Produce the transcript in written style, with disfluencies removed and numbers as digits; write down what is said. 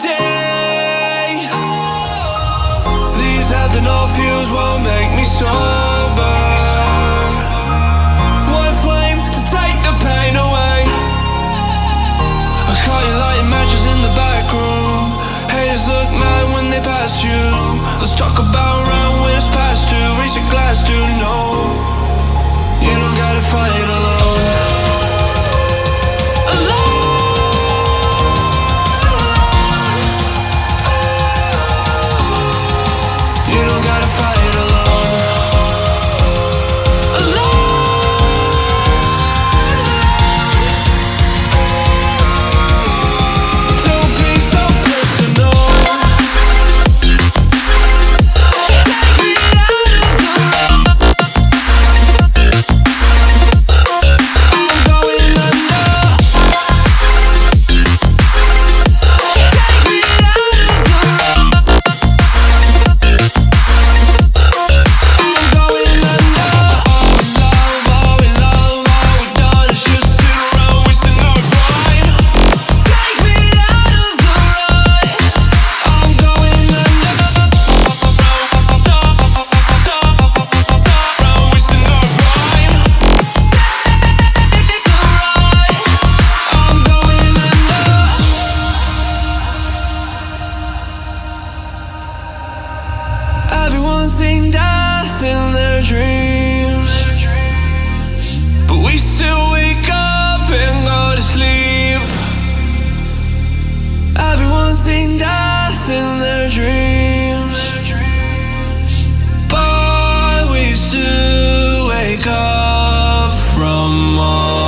day. These ethanol fuels won't make me sober. One flame to take the pain away. I caught you lighting matches in the back room. Haters look mad when they pass you. Let's talk about around when it's past due. Reach a glass, dude, no. You don't gotta fight alone. Everyone's seen death in their dreams, but we still wake up and go to sleep. Everyone's seen death in their dreams, but we still wake up from all